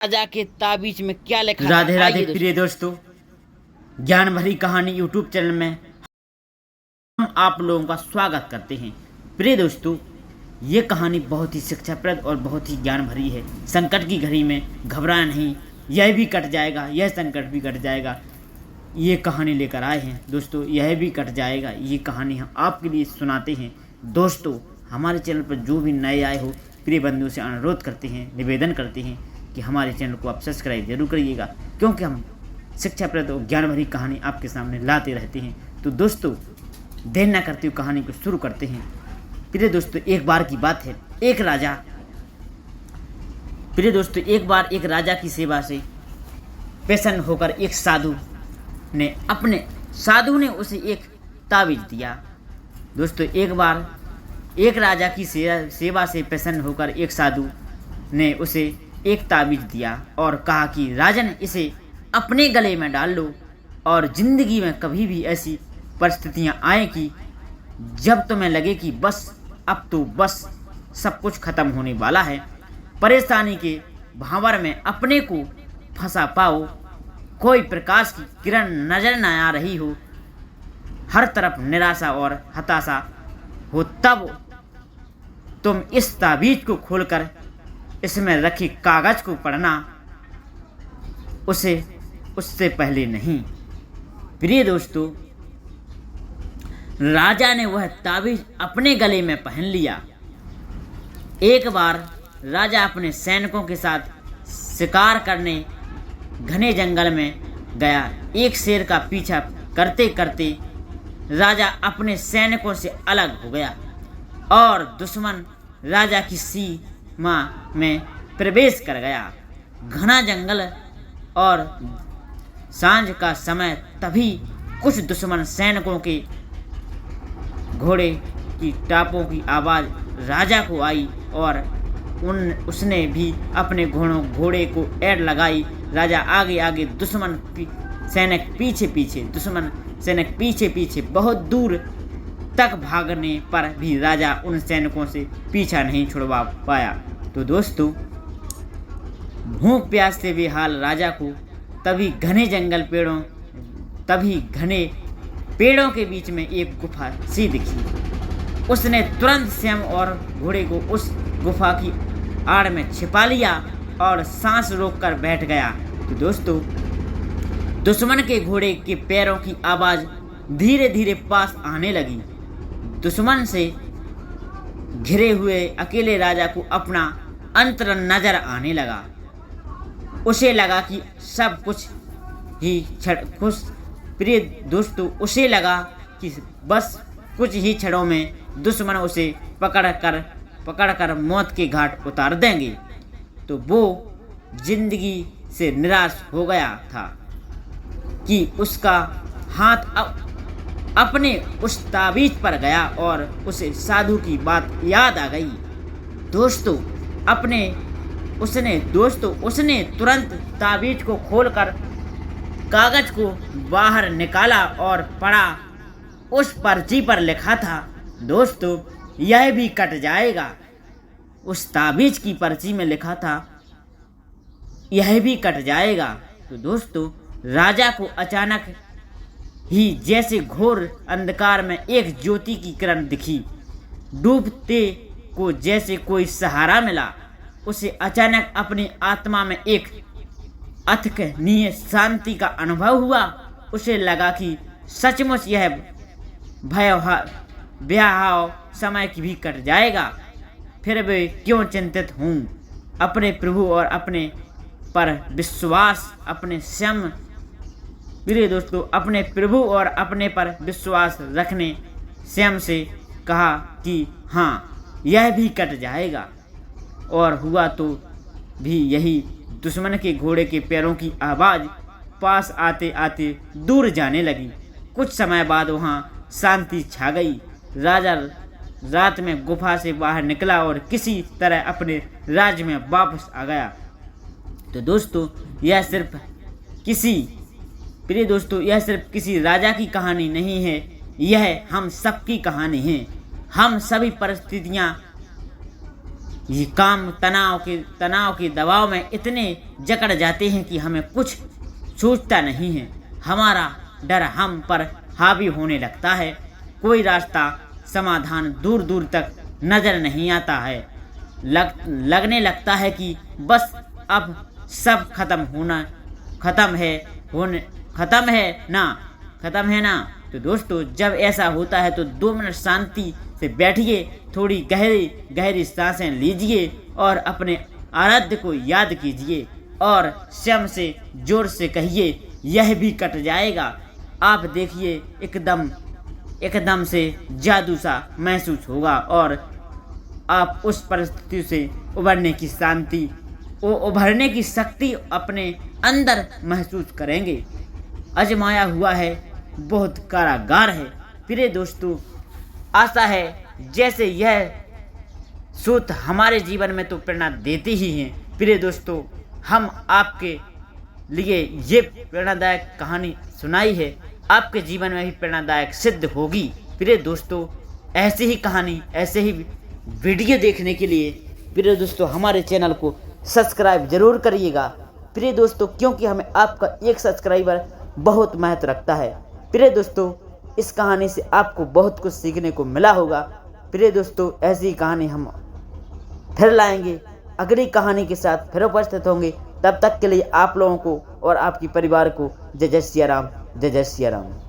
राजा के ताबीज में क्या लिखा है? राधे राधे आइए प्रिय दोस्तों, ज्ञान भरी कहानी यूट्यूब चैनल में हम आप लोगों का स्वागत करते हैं। प्रिय दोस्तों, ये कहानी बहुत ही शिक्षाप्रद और बहुत ही ज्ञान भरी है। संकट की घड़ी में घबराए नहीं, यह भी कट जाएगा, यह संकट भी कट जाएगा। ये कहानी लेकर आए हैं दोस्तों, यह भी कट जाएगा। ये कहानी हम आपके लिए सुनाते हैं। दोस्तों, हमारे चैनल पर जो भी नए आए हो, प्रिय बंधुओं से अनुरोध करते हैं, निवेदन करते हैं कि हमारे चैनल को आप सब्सक्राइब जरूर करिएगा, क्योंकि हम शिक्षाप्रद और ज्ञान भरी कहानी आपके सामने लाते रहते हैं। तो दोस्तों, देर न करते हुए कहानी को शुरू करते हैं। प्रिय दोस्तों, एक बार की बात है, एक राजा की सेवा से प्रसन्न होकर एक साधु ने उसे एक ताबीज दिया। दोस्तों, एक बार एक राजा की सेवा से प्रसन्न होकर एक साधु ने उसे एक ताबीज दिया और कहा कि राजन, इसे अपने गले में डाल लो और जिंदगी में कभी भी ऐसी परिस्थितियां आए कि जब तुम्हें लगे कि बस अब तो बस सब कुछ खत्म होने वाला है, परेशानी के भांवर में अपने को फंसा पाओ, कोई प्रकाश की किरण नजर न आ रही हो, हर तरफ निराशा और हताशा हो, तब तुम इस ताबीज को खोलकर इसमें रखे कागज को पढ़ना, उससे पहले नहीं। प्रिय दोस्तों, राजा ने वह ताबीज अपने गले में पहन लिया। एक बार राजा अपने सैनिकों के साथ शिकार करने घने जंगल में गया। एक शेर का पीछा करते करते राजा अपने सैनिकों से अलग हो गया और दुश्मन राजा की सीमा में प्रवेश कर गया। घना जंगल और सांझ का समय, तभी कुछ दुश्मन सैनिकों के घोड़े की टापों की आवाज़ राजा को आई और उसने भी अपने घोड़े को ऐड लगाई। राजा आगे आगे, दुश्मन सैनिक पीछे पीछे बहुत दूर तक भागने पर भी राजा उन सैनिकों से पीछा नहीं छुड़वा पाया। तो दोस्तों, भूख प्यास से बेहाल राजा को तभी घने पेड़ों के बीच में एक गुफा सी दिखी। उसने तुरंत स्वयं और घोड़े को उस गुफा की आड़ में छिपा लिया और सांस रोककर बैठ गया। तो दोस्तों, दुश्मन के घोड़े के पैरों की आवाज़ धीरे धीरे पास आने लगी। दुश्मन से घिरे हुए अकेले राजा को अपना अंतरंग नजर आने लगा। उसे लगा कि सब कुछ ही प्रिय दोस्तों, उसे लगा कि बस कुछ ही क्षणों में दुश्मन उसे पकड़कर मौत के घाट उतार देंगे। तो वो जिंदगी से निराश हो गया था कि उसका हाथ अपने उस ताबीज पर गया और उसे साधु की बात याद आ गई। दोस्तों, उसने तुरंत ताबीज को खोलकर कागज को बाहर निकाला और पढ़ा। उस पर्ची पर लिखा था, दोस्तों, यह भी कट जाएगा। उस ताबीज की पर्ची में लिखा था, यह भी कट जाएगा। तो दोस्तों, राजा को अचानक ही जैसे घोर अंधकार में एक ज्योति की किरण दिखी। डूबते को जैसे कोई सहारा मिला। उसे अचानक अपनी आत्मा में एक अथकनीय शांति का अनुभव हुआ। उसे लगा कि सचमुच यह भयावह समय की भी कट जाएगा। फिर वे क्यों चिंतित हूँ। अपने प्रभु और अपने पर विश्वास, प्रिय दोस्तों, अपने प्रभु और अपने पर विश्वास रखने स्वयं से कहा कि हाँ, यह भी कट जाएगा। और हुआ तो भी यही। दुश्मन के घोड़े के पैरों की आवाज़ पास आते आते दूर जाने लगी। कुछ समय बाद वहाँ शांति छा गई। राजा रात में गुफा से बाहर निकला और किसी तरह अपने राज्य में वापस आ गया। तो दोस्तों, यह सिर्फ किसी राजा की कहानी नहीं है, यह हम सबकी कहानी है। हम सभी परिस्थितियाँ ये काम तनाव के दबाव में इतने जकड़ जाते हैं कि हमें कुछ सोचता नहीं है। हमारा डर हम पर हावी होने लगता है। कोई रास्ता समाधान दूर दूर तक नजर नहीं आता है। लगने लगता है कि बस अब सब खत्म है ना। तो दोस्तों, जब ऐसा होता है तो 2 मिनट शांति से बैठिए, थोड़ी गहरी सांसें लीजिए और अपने आराध्य को याद कीजिए और स्वयं से जोर से कहिए, यह भी कट जाएगा। आप देखिए, एकदम से जादू सा महसूस होगा और आप उस परिस्थिति से उभरने की शक्ति अपने अंदर महसूस करेंगे। आजमाया हुआ है, बहुत कारागार है। प्रिय दोस्तों, आशा है जैसे यह सूत्र हमारे जीवन में तो प्रेरणा देते ही हैं। प्रिय दोस्तों, हम आपके लिए ये प्रेरणादायक कहानी सुनाई है, आपके जीवन में भी प्रेरणादायक सिद्ध होगी। प्रिय दोस्तों, ऐसी ही कहानी, ऐसे ही वीडियो देखने के लिए प्रिय दोस्तों हमारे चैनल को सब्सक्राइब जरूर करिएगा। प्रिय दोस्तों, क्योंकि हमें आपका एक सब्सक्राइबर बहुत महत्व रखता है। प्रिय दोस्तों, इस कहानी से आपको बहुत कुछ सीखने को मिला होगा। प्रिय दोस्तों, ऐसी कहानी हम फिर लाएंगे, अगली कहानी के साथ फिर उपस्थित होंगे। तब तक के लिए आप लोगों को और आपके परिवार को जय जय सिया राम, जय जय सिया राम।